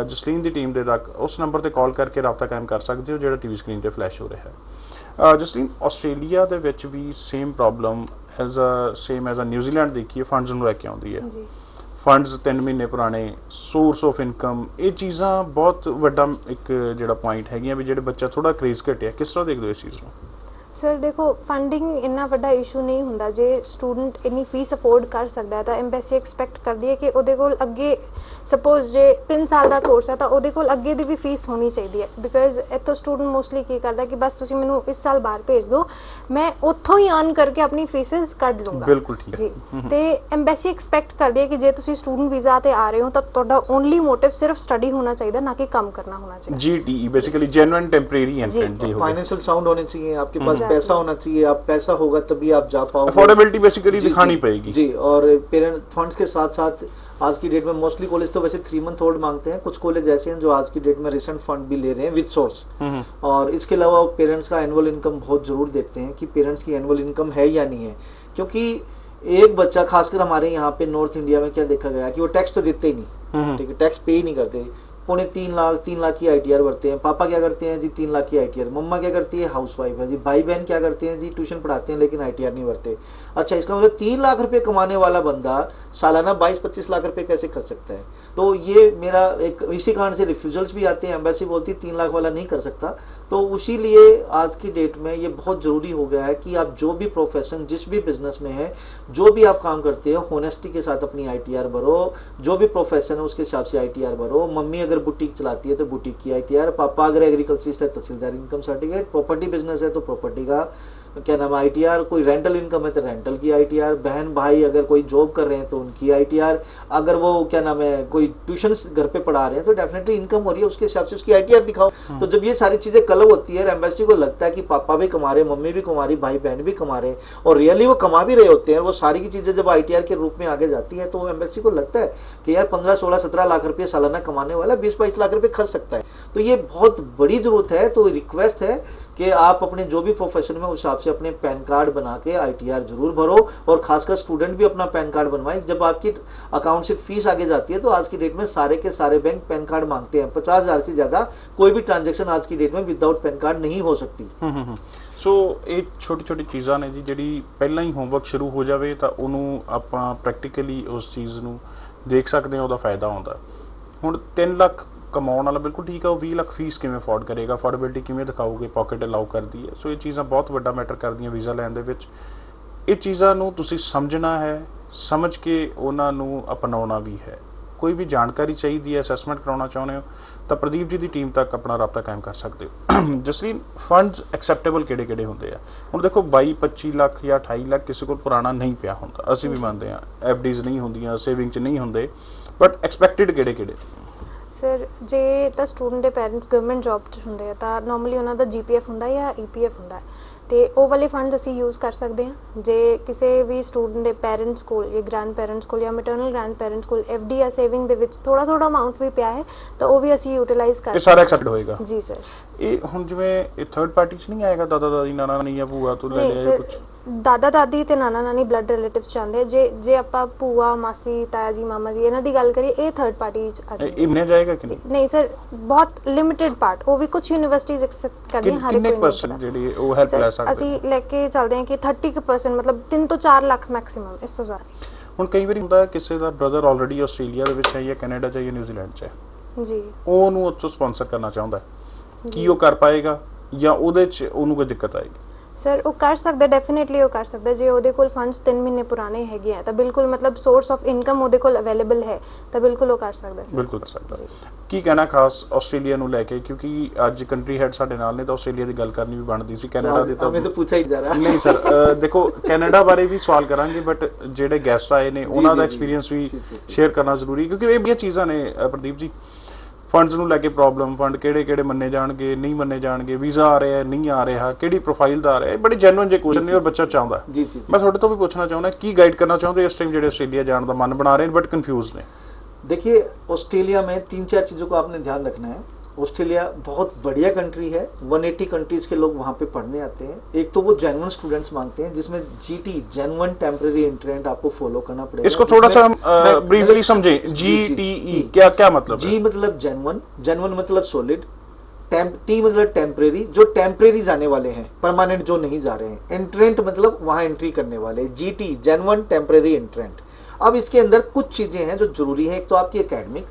जसलीन की टीम दे तक उस नंबर ते कॉल करके राबता कायम कर सकते हो जिहड़ा टीवी स्क्रीन ते फ्लैश हो रहा है। जसलीन, आस्ट्रेलिया दे विच भी same problem same as New Zealand देखिए, फंड्स नूं लैके आउंदी है। फंड्स 3 महीने पुराने, सोर्स ऑफ इनकम, ये चीज़ां बहुत वड्डा एक जिहड़ा पॉइंट हैगियां भी जिहड़े बच्चा थोड़ा क्रेज़ घटिया। किस तरह देखदे हो इस चीज़ नूं? सर देखो, फंडिंग इन्ना वड्डा इशू नहीं हुंदा। जे स्टूडेंट इन्नी फीस अफोर्ड कर सकता है तो एम्बेसी एक्सपैक्ट करती है कि उहदे कोल अगे, सपोज जे 3 साल का कोर्स है तो उहदे कोल अगे दी भी फीस होनी चाहिए है। बिकॉज इत्थों स्टूडेंट मोस्टली की करता कि बस तुसीं मैनूं इस साल बाहर भेज दो, मैं उत्थों ही अर्न करके अपनी फीसिस कढ लूँगा। बिल्कुल ठीक है जी। ते एम्बेसी एक्सपैक्ट करती है कि जे तुसीं स्टूडेंट वीज़ा ते आ रहे हो तो तुहाडा ओनली मोटिव सिर्फ स्टडी होना चाहिए, ना कि काम करना होना चाहिए। GTE basically genuine temporary intent हो गया। फाइनेंशियल साउंड होने चाहिए, आपके पास पैसा होना चाहिए, आप पैसा होगा तभी आप जा पाओगे। अफोर्डेबिलिटी बेसिकली दिखानी पड़ेगी जी। और पेरेंट फंड्स के साथ साथ आज की डेट में मोस्टली कॉलेज तो वैसे 3 मंथ ओल्ड मांगते हैं, कुछ कॉलेज ऐसे हैं जो आज की डेट में रिसेंट फंड भी ले रहे हैं विद सोर्स। और इसके अलावा पेरेंट्स का एनुअल इनकम बहुत जरूर देखते हैं कि पेरेंट्स की एनुअल इनकम है या नहीं है, क्योंकि एक बच्चा, खासकर हमारे यहाँ पे नॉर्थ इंडिया में क्या देखा गया कि वो टैक्स तो देते ही नहीं, ठीक है, टैक्स पे ही नहीं करते। 3.5 लाख की ITR भरते हैं। पापा क्या करते हैं जी? 3 लाख की ITR। मम्मा क्या करती है? हाउसवाइफ है जी। भाई बहन क्या करते हैं जी? ट्यूशन पढ़ाते हैं लेकिन ITR नहीं भरते। अच्छा, इसका मतलब 3 लाख रुपए कमाने वाला बंदा सालाना 22-25 लाख रुपए कैसे कर सकता है? तो ये मेरा एक, इसी कारण से रिफ्यूजल्स भी आते हैं। एम्बेसी बोलती है 3 लाख वाला नहीं कर सकता। तो उसी लिए आज की डेट में ये बहुत ज़रूरी हो गया है कि आप जो भी प्रोफेशन, जिस भी बिजनेस में है, जो भी आप काम करते हो, होनेस्टी के साथ अपनी ITR भरो। जो भी प्रोफेशन है उसके हिसाब से ITR भरो। मम्मी अगर बुटीक चलाती है तो बुटीक की ITR, पापा अगर एग्रीकल्चरिस्ट है तहसीलदार इनकम सर्टिफिकेट, प्रॉपर्टी बिजनेस है तो प्रॉपर्टी का क्या नाम है ITR, कोई रेंटल इनकम है तो रेंटल की ITR, बहन भाई अगर कोई जॉब कर रहे हैं तो उनकी ITR, अगर वो क्या नाम है कोई ट्यूशन घर पे पढ़ा रहे हैं तो डेफिनेटली इनकम हो रही है, उसके हिसाब से उसकी ITR दिखाओ। तो जब ये सारी चीजें क्लब होती है, एम्बेसी को लगता है कि पापा भी कमा रहे, मम्मी भी कमा रही, भाई बहन भी कमा रहे, और रियली वो कमा भी रहे होते हैं, वो सारी की चीजें जब ITR के रूप में आगे जाती है तो एम्बेसी को लगता है कि यार 15, 16, 17 लाख रुपये सालाना कमाने वाला 20-22 लाख रुपये खर्च सकता है। तो ये बहुत बड़ी जरूरत है। तो रिक्वेस्ट है कि आप अपने जो भी प्रोफेशन में उस हिसाब से अपने पैन कार्ड बना के ITR जरूर भरो, और खासकर स्टूडेंट भी अपना पैन कार्ड बनवाएं। जब आपकी अकाउंट से फीस आगे जाती है तो आज की डेट में सारे के सारे बैंक पैन कार्ड मांगते हैं। 50,000 से ज्यादा कोई भी ट्रांजेक्शन आज की डेट में विदाउट पैन कार्ड नहीं हो सकती। सो ये छोटी छोटी चीज़ां ने जी ਜਿਹੜੀ ਪਹਿਲਾਂ ਹੀ ਹੋਮਵਰਕ ਸ਼ੁਰੂ ਹੋ ਜਾਵੇ ਤਾਂ ਉਹਨੂੰ ਆਪਾਂ ਪ੍ਰੈਕਟੀਕਲੀ ਉਸ ਚੀਜ਼ ਨੂੰ ਦੇਖ ਸਕਦੇ ਹਾਂ, ਉਹਦਾ ਫਾਇਦਾ ਹੁੰਦਾ। ਹੁਣ 3 ਲੱਖ ਕਮਾਉਣ ਵਾਲਾ ਬਿਲਕੁਲ ਠੀਕ ਹੈ, ਉਹ 20 ਲੱਖ ਫੀਸ ਕਿਵੇਂ ਅਫੋਰਡ ਕਰੇਗਾ, ਅਫੋਰਡੇਬਿਲਿਟੀ ਕਿਵੇਂ ਦਿਖਾਓਗੇ, ਪਾਕਟ ਅਲਾਉ ਕਰਦੀ ਹੈ। ਸੋ ਇਹ ਚੀਜ਼ਾਂ ਬਹੁਤ ਵੱਡਾ ਮੈਟਰ ਕਰਦੀਆਂ ਵੀਜ਼ਾ ਲੈਣ ਦੇ ਵਿੱਚ। ਇਹ ਚੀਜ਼ਾਂ ਨੂੰ ਤੁਸੀਂ ਸਮਝਣਾ ਹੈ, ਸਮਝ ਕੇ ਉਹਨਾਂ ਨੂੰ ਅਪਣਾਉਣਾ ਵੀ ਹੈ। ਕੋਈ ਵੀ ਜਾਣਕਾਰੀ ਚਾਹੀਦੀ ਹੈ, ਅਸੈਸਮੈਂਟ ਕਰਾਉਣਾ ਚਾਹੁੰਦੇ ਹੋ ਤਾਂ ਪ੍ਰਦੀਪ ਜੀ ਦੀ ਟੀਮ ਤੱਕ ਆਪਣਾ ਰਾਬਤਾ ਕਾਇਮ ਕਰ ਸਕਦੇ ਹੋ। ਜਸਲੀਨ, ਫੰਡਸ ਐਕਸੈਪਟੇਬਲ ਕਿਹੜੇ ਹੁੰਦੇ ਆ? ਹੁਣ ਦੇਖੋ 22-25 ਲੱਖ ਜਾਂ 28 ਲੱਖ ਕਿਸੇ ਕੋਲ ਪੁਰਾਣਾ ਨਹੀਂ ਪਿਆ ਹੁੰਦਾ, ਅਸੀਂ ਵੀ ਮੰਨਦੇ ਹਾਂ, FDs ਨਹੀਂ ਹੁੰਦੀਆਂ, ਸੇਵਿੰਗ 'ਚ ਨਹੀਂ ਹੁੰਦੇ, ਬਟ ਐਕਸਪੈਕਟਿਡ ਕਿਹੜੇ? ਸਰ ਜੇ ਤਾਂ ਸਟੂਡੈਂਟ ਦੇ ਪੈਰੈਂਟਸ ਗਵਰਨਮੈਂਟ ਜੌਬ 'ਚ ਹੁੰਦੇ ਆ ਤਾਂ ਨਾਰਮਲੀ ਉਹਨਾਂ ਦਾ GPF ਹੁੰਦਾ ਜਾਂ EPF ਹੁੰਦਾ ਤੇ ਉਹ ਵਾਲੇ ਫੰਡਸ ਅਸੀਂ ਯੂਜ਼ ਕਰ ਸਕਦੇ ਹਾਂ। ਜੇ ਕਿਸੇ ਵੀ ਸਟੂਡੈਂਟ ਦੇ ਪੈਰੈਂਟਸ ਕੋਲ ਜਾਂ ਗ੍ਰੈਂਡ ਪੈਰੈਂਟਸ ਕੋਲ ਜਾਂ ਮੈਟਰਨਲ ਗ੍ਰੈਂਡ ਪੈਰੈਂਟਸ ਕੋਲ FD ਜਾਂ ਸੇਵਿੰਗ ਦੇ ਵਿੱਚ ਥੋੜਾ ਅਮਾਊਂਟ ਵੀ ਪਿਆ ਹੈ ਤਾਂ ਉਹ ਵੀ ਅਸੀਂ ਯੂਟਿਲਾਈਜ਼ ਕਰ ਇਹ ਸਾਰਾ ਐਕਸੈਪਟ ਹੋਏਗਾ ਜੀ ਸਰ। ਇਹ ਹੁਣ ਜਿਵੇਂ ਇਹ ਥਰਡ ਪਾਰਟੀ 'ਚ ਨਹੀਂ ਆਏਗਾ, ਦਾਦਾ ਦਾਦੀ ਨਾਨਾ ਨਾਨੀ ਜਾਂ ਭੂਆ ਤੋਂ ਲੈ ਲਿਆ ਕੁਝ? ਦਾਦਾ ਦਾਦੀ ਤੇ ਨਾਨਾ ਨਾਨੀ ਬਲੱਡ ਰਿਲੇਟਿਵਸ ਚਾਹੁੰਦੇ ਜੇ ਆਪਾਂ ਭੂਆ ਮਾਸੀ ਤਾਇਆ ਜੀ ਮਾਮਾ ਜੀ ਇਹਨਾਂ ਦੀ ਗੱਲ ਕਰੀਏ, ਇਹ ਥਰਡ ਪਾਰਟੀ ਚ ਆ ਇਹ ਮੰਨਿਆ ਜਾਏਗਾ ਕਿ ਨਹੀਂ ਸਰ, ਬਹੁਤ ਲਿਮਿਟਿਡ ਪਾਰਟ, ਉਹ ਵੀ ਕੁਝ ਯੂਨੀਵਰਸਿਟੀਜ਼ ਐਕਸੈਪਟ ਕਰਦੀਆਂ ਹਰ ਕਿੰਨੇ ਪਰਸੈਂਟ ਜਿਹੜੀ ਉਹ ਹੈਲਪ ਲੈ ਸਕਦੇ? ਅਸੀਂ ਲੈ ਕੇ ਚੱਲਦੇ ਹਾਂ ਕਿ 30% ਮਤਲਬ 3 ਤੋਂ 4 ਲੱਖ ਮੈਕਸਿਮਮ, ਇਸ ਤੋਂ ਜ਼ਿਆਦਾ। ਹੁਣ ਕਈ ਵਾਰੀ ਹੁੰਦਾ ਕਿਸੇ ਦਾ ਬ੍ਰਦਰ ਆਲਰੇਡੀ ਆਸਟ੍ਰੇਲੀਆ ਦੇ ਵਿੱਚ ਹੈ ਜਾਂ ਕੈਨੇਡਾ 'ਚ ਜਾਂ ਨਿਊਜ਼ੀਲੈਂਡ 'ਚ ਹੈ ਜੀ, ਉਹਨੂੰ ਉੱਥੋਂ ਸਪਾਂਸਰ ਕਰਨਾ ਚਾਹੁੰਦਾ, ਕੀ ਉਹ ਕਰ ਪਾਏਗਾ? ਜਾਂ ਉਹਦੇ 'ਚ ਉਹਨੂੰ ਕੋਈ ਦਿੱਕਤ ਆਏਗੀ? ਸਰ ਉਹ ਕਰ ਸਕਦਾ, ਡੈਫੀਨਿਟਲੀ ਉਹ ਕਰ ਸਕਦਾ। ਜੇ ਉਹਦੇ ਕੋਲ ਫੰਡਸ 3 ਮਹੀਨੇ ਪੁਰਾਣੇ ਹੈਗੇ ਆ ਤਾਂ ਬਿਲਕੁਲ ਮਤਲਬ ਸੋਰਸ ਆਫ ਇਨਕਮ ਉਹਦੇ ਕੋਲ ਅਵੇਲੇਬਲ ਹੈ ਤਾਂ ਬਿਲਕੁਲ ਉਹ ਕਰ ਸਕਦਾ ਸਰ। ਬਿਲਕੁਲ ਕਰ ਸਕਦਾ। ਕੀ ਕਹਿਣਾ ਖਾਸ ਆਸਟ੍ਰੇਲੀਆ ਨੂੰ ਲੈ ਕੇ, ਕਿਉਂਕਿ ਅੱਜ ਕੰਟਰੀ ਹੈਡ ਸਾਡੇ ਨਾਲ ਨੇ ਤਾਂ ਆਸਟ੍ਰੇਲੀਆ ਦੀ ਗੱਲ ਕਰਨੀ ਵੀ ਬਣਦੀ ਸੀ। ਕੈਨੇਡਾ ਦੀ ਤਾਂ हमें तो पूछा ही जा रहा है। ਨਹੀਂ ਸਰ, ਦੇਖੋ ਕੈਨੇਡਾ ਬਾਰੇ ਵੀ ਸਵਾਲ ਕਰਾਂਗੇ ਬਟ ਜਿਹੜੇ ਗੈਸਟ ਆਏ ਨੇ ਉਹਨਾਂ ਦਾ ਐਕਸਪੀਰੀਅੰਸ ਵੀ ਸ਼ੇਅਰ ਕਰਨਾ ਜ਼ਰੂਰੀ, ਕਿਉਂਕਿ ਇਹ ਵੀ ਚੀਜ਼ਾਂ ਨੇ ਪ੍ਰਦੀਪ ਜੀ। ਫੰਡਸ ਨੂੰ ਲੈ ਕੇ ਪ੍ਰੋਬਲਮ, ਫੰਡ ਕਿਹੜੇ ਮੰਨੇ ਜਾਣਗੇ, ਨਹੀਂ ਮੰਨੇ ਜਾਣਗੇ, ਵੀਜ਼ਾ ਆ ਰਿਹਾ ਨਹੀਂ ਆ ਰਿਹਾ, ਕਿਹੜੀ ਪ੍ਰੋਫਾਈਲ ਦਾ ਆ ਰਿਹਾ, ਇਹ ਬੜੀ ਜੈਨੂਇਨ ਜੇ ਕੁਐਸਚਨ ਨੇ ਔਰ ਬੱਚਾ ਚਾਹੁੰਦਾ। ਮੈਂ ਤੁਹਾਡੇ ਤੋਂ ਵੀ ਪੁੱਛਣਾ ਚਾਹੁੰਦਾ ਕੀ ਗਾਈਡ ਕਰਨਾ ਚਾਹੁੰਦੇ ਇਸ टाइम ਜਿਹੜੇ ਆਸਟ੍रेलिया ਜਾਣ ਦਾ ਮਨ ਬਣਾ ਰਹੇ ਨੇ ਬਟ कंफ्यूज ਨੇ? देखिए ऑस्ट्रेलिया में 3-4 चीज़ों को आपने ध्यान रखना है। ऑस्ट्रेलिया बहुत बढ़िया कंट्री है, 180 कंट्रीज़ के लोग वहाँ पे पढ़ने आते हैं। एक तो वो जेन्युइन स्टूडेंट्स मांगते हैं जिसमें जीटी जेन्युइन टेम्परेरी इंटरेंट आपको फॉलो करना पड़ेगा। इसको थोड़ा सा हम ब्रीफली समझें। जीटीई क्या मतलब? जी मतलब जेन्युइन मतलब सॉलिड, टी मतलब टेम्परेरी, जो टेम्परेरी जाने वाले हैं, परमानेंट जो नहीं जा रहे हैं। इंट्रेंट मतलब वहाँ एंट्री करने वाले, जीटी जेन्युइन टेम्परेरी इंट्रेंट। अब इसके अंदर कुछ चीजें हैं जो जरूरी है। एक तो आपकी एकेडमिक,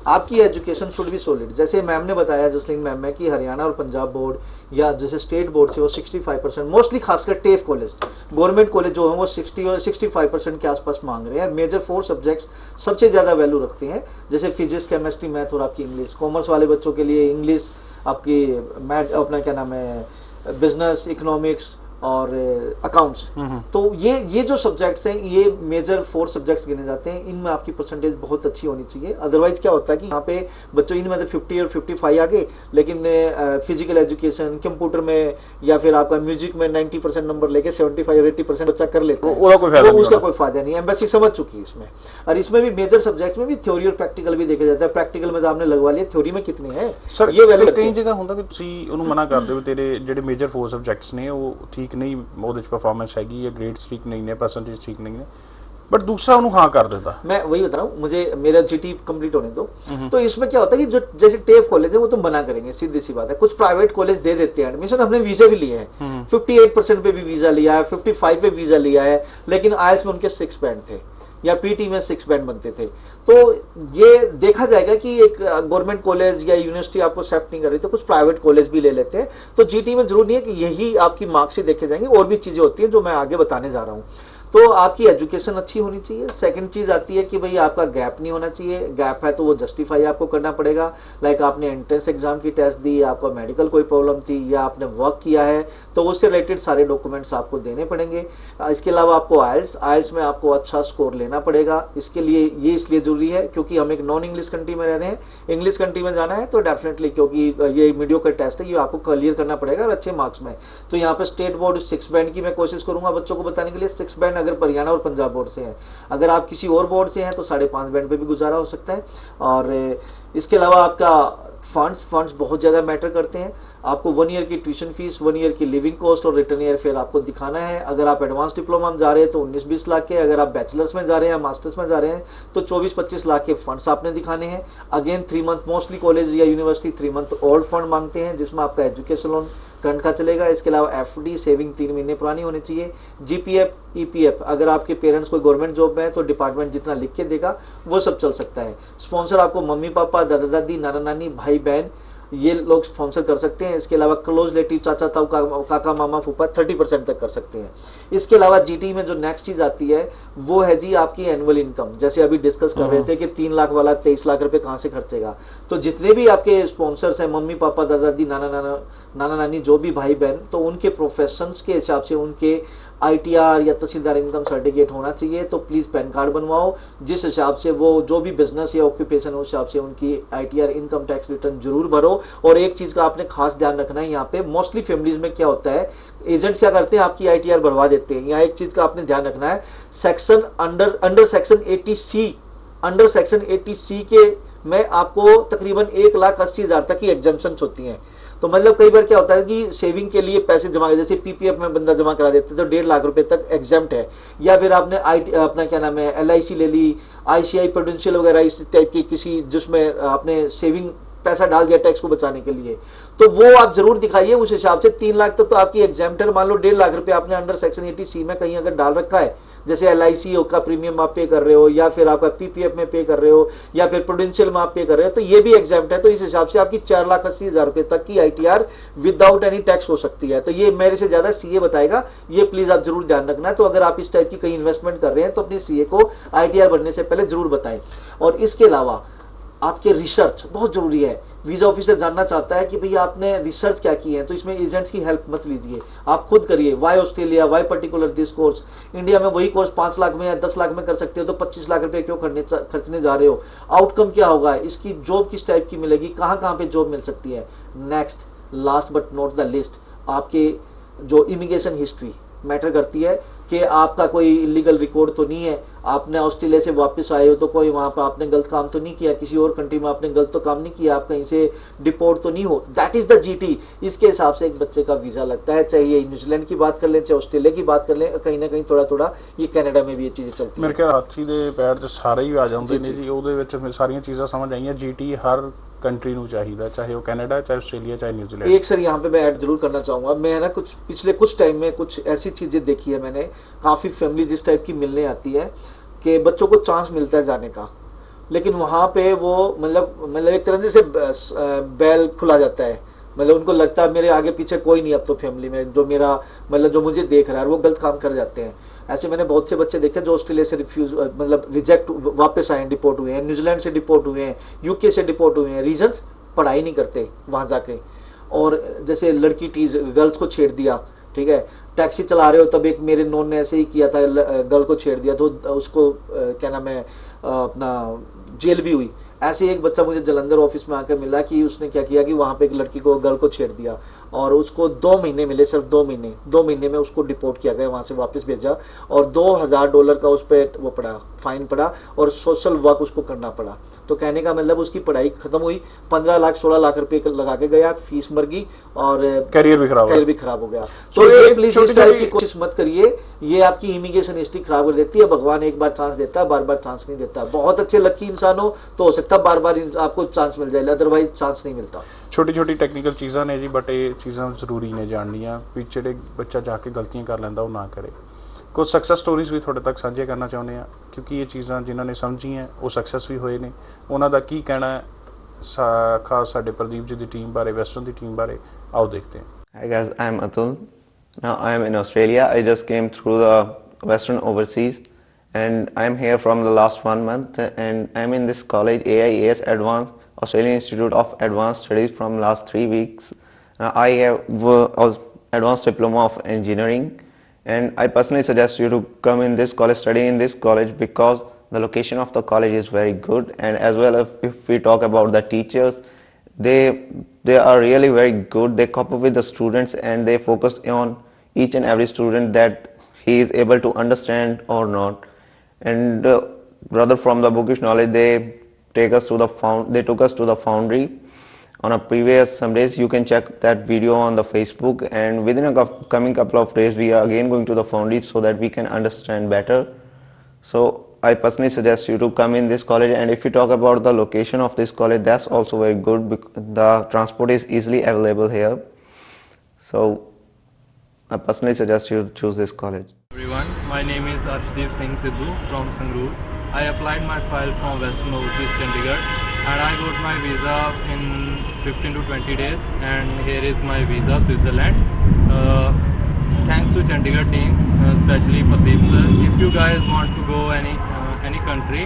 आपकी एजुकेशन शुड बी सॉलिड। जैसे मैम ने बताया जसलीन मैम में कि हरियाणा और पंजाब बोर्ड या जैसे स्टेट बोर्ड से वो 65% मोस्टली खासकर टेफ कॉलेज, गवर्नमेंट कॉलेज जो है वो 60 और 65% के आसपास मांग रहे हैं। मेजर 4 सब्जेक्ट्स सबसे ज़्यादा वैल्यू रखते हैं, जैसे फिजिक्स, केमिस्ट्री, मैथ और आपकी इंग्लिश। कॉमर्स वाले बच्चों के लिए इंग्लिश, आपकी मैथ, अपना क्या नाम है, बिजनेस, इकोनॉमिक्स और अकाउंट्स। तो ये जो सब्जेक्ट्स हैं ये मेजर 4 सब्जेक्ट्स गिने जाते हैं। इनमें आपकी परसेंटेज बहुत अच्छी होनी चाहिए। अदरवाइज क्या होता है कि यहाँ पे बच्चों इनमें तो 50 और 55 आ गए, लेकिन फिजिकल एजुकेशन, कंप्यूटर में या फिर आपका म्यूजिक में 90% नंबर लेके 75 और 80% बच्चा कर लेता है, तो उसका कोई फायदा नहीं है। एम्बेसी समझ चुकी है इसमें। और इसमें भी मेजर सब्जेक्ट्स में भी थ्योरी और प्रैक्टिकल भी देखा जाता है। प्रैक्टिकल में तो आपने लगवा लिया, थ्योरी में कितने हैं सर? ये वैल्यू कई जगह ਹੁੰਦਾ ਵੀ ਤੁਸੀਂ ਉਹਨੂੰ ਮਨਾ ਕਰਦੇ ਹੋ ਤੇਰੇ ਜਿਹੜੇ ਮੇਜਰ 4 ਸਬਜੈਕਟਸ ਨੇ ਉਹ ਠੀਕ ਨਹੀਂ, ਉਹਦੇ ਚ परफॉर्मेंस हैगी या ग्रेड्स ठीक नहीं है, परसेंटेज ठीक नहीं है, बट दूसरा उन्होंने हाँ कर देता। मैं वही बता रहा हूँ, मुझे मेरा जीटी कंप्लीट होने दो। तो इसमें क्या होता है कि जो जैसे टेफ कॉलेज है वो तो मना करेंगे, सीधी सी बात है। कुछ प्राइवेट कॉलेज दे देते हैं एडमिशन, हमने वीजा भी लिए हैं, 58% पे भी वीजा लिया है, 55 पे वीजा लिया है, लेकिन आईएलटीएस में उनके 6 बैंड थे या पीटी में 6 बैंड बनते थे। तो ये देखा जाएगा कि एक गवर्नमेंट कॉलेज या यूनिवर्सिटी आपको एक्सेप्ट नहीं कर रही तो कुछ प्राइवेट कॉलेज भी ले लेते हैं। तो जीटी में जरूर नहीं है कि यही आपकी मार्क्स ही देखे जाएंगे, और भी चीजें होती हैं जो मैं आगे बताने जा रहा हूँ। तो आपकी एजुकेशन अच्छी होनी चाहिए। सेकंड चीज आती है कि भाई आपका गैप नहीं होना चाहिए। गैप है तो वो जस्टिफाई आपको करना पड़ेगा। लाइक आपने एंट्रेंस एग्जाम की टेस्ट दी, आपका मेडिकल कोई प्रॉब्लम थी या आपने वर्क किया है तो उससे रिलेटेड सारे डॉक्यूमेंट्स आपको देने पड़ेंगे। इसके अलावा आपको आइल्स में आपको अच्छा स्कोर लेना पड़ेगा। इसके लिए ये इसलिए जरूरी है क्योंकि हम एक नॉन इंग्लिश कंट्री में रह रहे हैं। इंग्लिश कंट्री में जाना है तो डेफिनेटली, क्योंकि ये मीडियोकर टेस्ट है, ये आपको क्लियर करना पड़ेगा और अच्छे मार्क्स में। तो यहाँ पे स्टेट बोर्ड 6 बैंड की मैं कोशिश करूंगा बच्चों को बताने के लिए। 6 बैंड अगर हरियाणा और पंजाब बोर्ड से है, अगर आप किसी और बोर्ड से हैं तो 5.5 बैंड पे भी गुजारा हो सकता है। और इसके अलावा आपका फंड्स बहुत ज़्यादा मैटर करते हैं। आपको 1 ईयर की ट्यूशन फीस, 1 ईयर की लिविंग कॉस्ट और रिटर्न ईयर फिर आपको दिखाना है। अगर आप एडवांस डिप्लोमा में जा रहे हैं तो 19-20 लाख के, अगर आप बैचलर्स में जा रहे हैं या मास्टर्स में जा रहे हैं तो 24-25 लाख के फंड्स आपने दिखाने हैं। अगेन 3 मंथ, मोस्टली कॉलेज या यूनिवर्सिटी 3 मंथ ओल्ड फंड मांगते हैं जिसमें आपका एजुकेशन लोन करंट का चलेगा। इसके अलावा एफडी सेविंग 3 महीने पुरानी होनी चाहिए। जीपीएफ, ईपीएफ, अगर आपके पेरेंट्स कोई गवर्नमेंट जॉब में है तो डिपार्टमेंट जितना लिख के देगा वो सब चल सकता है। स्पॉन्सर आपको मम्मी पापा, दादा दादी, नाना नानी, भाई बहन, ये लोग स्पॉन्सर कर सकते हैं। इसके अलावा क्लोज रिलेटिव, चाचा ताऊ, काका मामा फूफा 30% तक कर सकते हैं। इसके अलावा जीटी में जो नेक्स्ट चीज आती है वो है जी आपकी एनुअल इनकम। जैसे अभी डिस्कस कर रहे थे कि 3 लाख वाला 23 लाख रुपए कहाँ से खर्चेगा। तो जितने भी आपके स्पॉन्सर्स हैं, मम्मी पापा, दादा दादी, नाना नानी, जो भी भाई बहन, तो उनके प्रोफेशंस के हिसाब से उनके आईटीआर या तहसीलदार इनकम सर्टिफिकेट होना चाहिए। तो प्लीज़ पैन कार्ड बनवाओ, जिस हिसाब से वो जो भी बिजनेस या ऑक्यूपेशन है उस हिसाब से उनकी आईटीआर इनकम टैक्स रिटर्न जरूर भरो। और एक चीज़ का आपने खास ध्यान रखना है, यहाँ पे मोस्टली फैमिलीज में क्या होता है, एजेंट्स क्या करते हैं, आपकी आईटीआर बढ़वा देते हैं। यहाँ एक चीज़ का आपने ध्यान रखना है, सेक्शन अंडर सेक्शन 80C के में आपको तकरीबन 1,80,000 तक की एग्जम्पशंस होती हैं। तो मतलब कई बार क्या होता है कि सेविंग के लिए पैसे जमा, जैसे पीपीएफ में बंदा जमा करा देते हैं तो 1.5 लाख रुपए तक एग्जाम्प्ट है। या फिर आपने अपना क्या नाम है LIC ले ली, ICI प्रूडेंशियल वगैरह इस टाइप की किसी जिसमें आपने सेविंग पैसा डाल दिया टैक्स को बचाने के लिए, तो वो आप जरूर दिखाइए। उस हिसाब से 3 लाख तक तो आपकी एग्जाम्प्टर, मान लो 1.5 लाख रुपए आपने अंडर सेक्शन 80C में कहीं अगर डाल रखा है, जैसे LIC का प्रीमियम आप पे कर रहे हो, या फिर आपका PPF में पे कर रहे हो, या फिर प्रूडेंशियल में आप पे कर रहे हो, तो ये भी एग्जाम्प्ट है। तो इस हिसाब से आपकी 4,80,000 रुपए तक की ITR विदाउट एनी टैक्स हो सकती है। तो ये मेरे से ज्यादा CA बताएगा, ये प्लीज आप जरूर ध्यान रखना है। तो अगर आप इस टाइप की कहीं इन्वेस्टमेंट कर रहे हैं तो अपने CA को ITR भरने से पहले जरूर बताएं। और इसके अलावा आपके रिसर्च बहुत जरूरी है। वीजा ऑफिसर जानना चाहता है कि भैया आपने रिसर्च क्या की है, तो इसमें एजेंट्स की हेल्प मत लीजिए, आप खुद करिए। Why Australia, why particular this course, India में वही कोर्स 5 लाख में या 10 लाख में कर सकते हो, तो 25 लाख रुपए क्यों खर्चने जा रहे हो? आउटकम क्या होगा, इसकी जॉब किस टाइप की मिलेगी, कहाँ कहाँ पे जॉब मिल सकती है। Next, last but not the list, आपके जो इमिग्रेशन हिस्ट्री मैटर करती है कि आपका कोई इलीगल रिकॉर्ड तो नहीं है, आपने ऑस्ट्रेलिया से वापस आए हो तो कोई वहाँ पर आपने गलत काम तो नहीं किया, किसी और कंट्री में आपने गलत तो काम नहीं किया, आप कहीं से डिपोर्ट तो नहीं हो। That is the GT। इसके हिसाब से एक बच्चे का वीजा लगता है। चाहे ये न्यूजीलैंड की बात कर लें, चाहे ऑस्ट्रेलिया की बात कर लें, कहीं ना कहीं थोड़ा थोड़ा ये कनाडा में भी ये चीज़ें चलती मेरे ख्याल हाथी ਦੇ ਪੈਰ 'ਚ ਸਾਰੇ ਹੀ ਆ ਜਾਂਦੇ ਨੇ ਜੀ, ਉਹਦੇ ਵਿੱਚ ਫਿਰ ਸਾਰੀਆਂ ਚੀਜ਼ਾਂ ਸਮਝ ਆਈਆਂ। GT ਹਰ कंट्री ਨੂੰ ਚਾਹੀਦਾ, ਚਾਹੇ ਉਹ ਕੈਨੇਡਾ, चाहे ऑस्ट्रेलिया, चाहे न्यूजीलैंड। एक सर यहाँ पे मैं ऐड जरूर करना चाहूँगा, मैं ना पिछले कुछ टाइम में कुछ ऐसी चीज़ें देखी है मैंने, काफ़ी फैमिली जिस टाइप की मिलने आती है कि बच्चों को चांस मिलता है जाने का, लेकिन वहाँ पे वो मतलब एक तरह से बैल खुला जाता है। मतलब उनको लगता है मेरे आगे पीछे कोई नहीं अब तो फैमिली में, जो मेरा मतलब जो मुझे देख रहा है, वो गलत काम कर जाते हैं। ऐसे मैंने बहुत से बच्चे देखे जो ऑस्ट्रेलिया से रिजेक्ट वापस आए, डिपोर्ट हुए हैं, न्यूजीलैंड से डिपोर्ट हुए हैं, UK से डिपोर्ट हुए हैं। रीजंस, पढ़ाई नहीं करते वहाँ जाके, और जैसे लड़की टीज गर्ल्स को छेड़ दिया, ठीक है, टैक्सी चला रहे हो तब एक मेरे नॉन ने ऐसे ही किया था, गर्ल को छेड़ दिया तो उसको क्या नाम है अपना जेल भी हुई। ऐसे एक बच्चा मुझे जलंधर ऑफिस में आकर मिला कि उसने क्या किया कि वहाँ पे एक लड़की को, गर्ल को छेड़ दिया, और उसको 2 महीने मिले, सिर्फ 2 महीने में उसको डिपोर्ट किया गया, वहाँ से वापस भेजा, और $2,000 का उस पर वो पड़ा, फाइन पड़ा, और सोशल वर्क उसको करना पड़ा। तो कहने का मतलब उसकी पढ़ाई खत्म हुई, 15 लाख 16 लाख रुपए लगा के गया, फीस मर गई और करियर भी खराब हो गया। तो ये प्लीज इस टाइप की कोशिश मत करिए, ये आपकी इमिग्रेशन हिस्ट्री खराब कर देती है। भगवान एक बार चांस देता है, बार बार चांस नहीं देता। बहुत अच्छे लकी इंसान हो तो हो सकता है बार बार आपको चांस मिल जाए, अदरवाइज चांस नहीं मिलता। ਛੋਟੀ ਛੋਟੀ ਟੈਕਨੀਕਲ ਚੀਜ਼ਾਂ ਨੇ ਜੀ, ਬਟ ਇਹ ਚੀਜ਼ਾਂ ਜ਼ਰੂਰੀ ਨੇ ਜਾਣਨੀਆਂ ਵੀ ਜਿਹੜੇ ਬੱਚਾ ਜਾ ਕੇ ਗਲਤੀਆਂ ਕਰ ਲੈਂਦਾ ਉਹ ਨਾ ਕਰੇ। ਕੁਝ ਸਕਸੈਸ ਸਟੋਰੀਜ਼ ਵੀ ਤੁਹਾਡੇ ਤੱਕ ਸਾਂਝੇ ਕਰਨਾ ਚਾਹੁੰਦੇ ਆ, ਕਿਉਂਕਿ ਇਹ ਚੀਜ਼ਾਂ ਜਿਨ੍ਹਾਂ ਨੇ ਸਮਝੀਆਂ ਉਹ ਸਕਸੈਸ ਵੀ ਹੋਏ ਨੇ। ਉਹਨਾਂ ਦਾ ਕੀ ਕਹਿਣਾ ਹੈ ਖਾਸ ਸਾਡੇ ਪ੍ਰਦੀਪ ਜੀ ਦੀ ਟੀਮ ਬਾਰੇ, ਵੈਸਟਰਨ ਦੀ ਟੀਮ ਬਾਰੇ, ਆਓ ਦੇਖਦੇ ਹਾਂ। Hi guys, I'm Atul. Now I am in Australia. I just came through the Western Overseas and I'm here from the last 1 month, and I'm in this college AIAS Advanced Australian Institute of Advanced Studies from last 3 weeks. I have advanced diploma of engineering, and I personally suggest you to come in this college, study in this college, because the location of the college is very good, and as well if we talk about the teachers, they are really very good. They cope up with the students and they focus on each and every student, that he is able to understand or not. And rather from the bookish knowledge, they took us to the foundry on a previous some days. You can check that video on the Facebook, and within a coming couple of days we are again going to the foundry so that we can understand better. So I personally suggest you to come in this college. And if you talk about the location of this college, that's also very good, because the transport is easily available here. So I personally suggest you choose this college. Everyone, my name is Arshdeep Singh Sidhu from Sangrur. I applied my file from Western Overseas Chandigarh, and I got my visa in 15 to 20 days, and here is my visa, Switzerland. Thanks to Chandigarh team, especially Pradeep sir. If you guys want to go any country,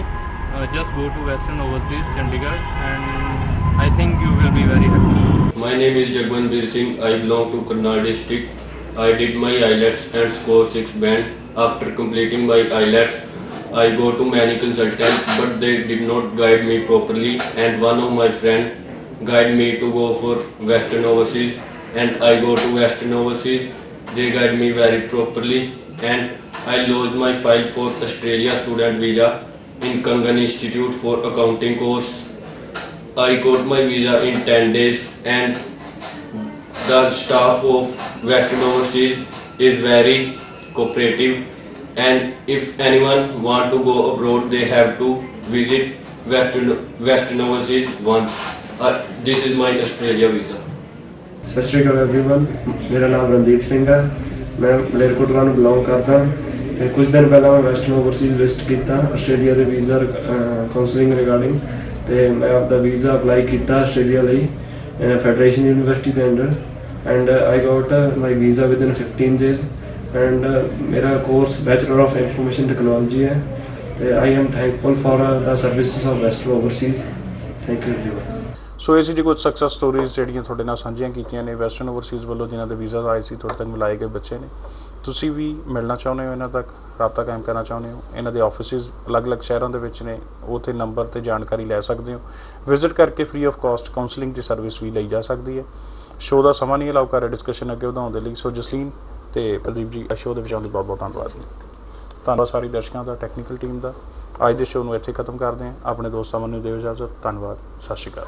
just go to Western Overseas Chandigarh, and I think you will be very happy. My name is Jagwanbir Singh. I belong to Karnal district. I did my IELTS and scored 6 band. After completing my IELTS, I go to many consultants, but they did not guide me properly, and one of my friend guide me to go for Western Overseas, and I go to Western Overseas. They guide me very properly, and I lodged my file for Australia student visa in Kangan Institute for accounting course. I got my visa in 10 days, and the staff of Western Overseas is very cooperative, and if anyone want to go abroad, they have to visit Western Overseas once. This is my Australia visa. ਸਤਿ ਸ਼੍ਰੀ ਅਕਾਲ एवरीवन, ਮੇਰਾ ਨਾਮ ਰਣਦੀਪ ਸਿੰਘ ਹੈ। ਮੈਂ ਮਲੇਰਕੋਟਲਾ ਨੂੰ ਬਿਲੋਂਗ ਕਰਦਾ ਤੇ ਕੁਝ ਦਿਨ ਪਹਿਲਾਂ ਮੈਂ ਵੈਸਟਰਨ ਓਵਰਸੀਜ਼ ਵਿਜ਼ਿਟ ਕੀਤਾ ਆਸਟ੍ਰੇਲੀਆ ਦੇ ਵੀਜ਼ਾ ਕਾਉਂਸਲਿੰਗ ਰਿਗਾਰਡਿੰਗ, ਤੇ ਮੈਂ ਆਪਦਾ ਵੀਜ਼ਾ ਅਪਲਾਈ ਕੀਤਾ ਆਸਟ੍ਰੇਲੀਆ ਲਈ ਫੈਡਰੇਸ਼ਨ ਯੂਨੀਵਰਸਿਟੀ ਦੇ under, and I got my visa within 15 days, and ਮੇਰਾ course bachelor of information technology ਹੈ, ਤੇ I am thankful for the services of Western Overseas. Thank you everyone. So ਇਹ ਸੀ ਜੀ ਕੁਝ ਸਕਸੈਸ ਸਟੋਰੀਜ਼ ਜਿਹੜੀਆਂ ਤੁਹਾਡੇ ਨਾਲ ਸਾਂਝੀਆਂ ਕੀਤੀਆਂ ਨੇ ਵੈਸਟਰਨ ਓਵਰਸੀਜ਼ ਵੱਲੋਂ, ਜਿਨ੍ਹਾਂ ਦੇ ਵੀਜ਼ਾ ਆਏ ਸੀ, ਤੁਹਾਡੇ ਤੱਕ ਮਿਲਾਏ ਗਏ ਬੱਚੇ ਨੇ। ਤੁਸੀਂ ਵੀ ਮਿਲਣਾ ਚਾਹੁੰਦੇ ਹੋ ਇਹਨਾਂ ਤੱਕ, ਰਾਬਤਾ ਕਾਇਮ ਕਰਨਾ ਚਾਹੁੰਦੇ ਹੋ, ਇਹਨਾਂ ਦੇ ਆਫਿਸਿਸ ਅਲੱਗ-ਅਲੱਗ ਸ਼ਹਿਰਾਂ ਦੇ ਵਿੱਚ ਨੇ, ਉੱਥੇ ਨੰਬਰ ਤੇ ਜਾਣਕਾਰੀ ਲੈ ਸਕਦੇ ਹੋ। ਵਿਜ਼ਿਟ ਕਰਕੇ free of cost counselling the service ਵੀ ਲਈ ਜਾ ਸਕਦੀ ਹੈ। ਸ਼ੋਅ ਦਾ ਸਮਾਂ ਨਹੀਂ ਅਲਾਉ ਕਰ ਰਿਹਾ ਡਿਸਕਸ਼ਨ ਅੱਗੇ ਵਧਾਉਣ ਦੇ ਲਈ। ਸੋ ਜਸਲੀਨ ਤੇ ਪ੍ਰਦੀਪ ਜੀ, ਸ਼ੋਅ ਦੇ ਵਿੱਚ ਆਉਣ ਲਈ ਬਹੁਤ ਬਹੁਤ ਧੰਨਵਾਦ ਸਾਰੇ ਦਰਸ਼ਕਾਂ ਦਾ, ਟੈਕਨੀਕਲ ਟੀਮ ਦਾ। ਅੱਜ ਦੇ ਸ਼ੋਅ ਨੂੰ ਇੱਥੇ ਖਤਮ ਕਰਦੇ ਹਾਂ। ਆਪਣੇ ਦੋਸਤਾਂ ਨੂੰ ਦਿਓ ਇਜਾਜ਼ਤ। ਧੰਨਵਾਦ, ਸਤਿ ਸ਼੍ਰੀ ਅਕਾਲ।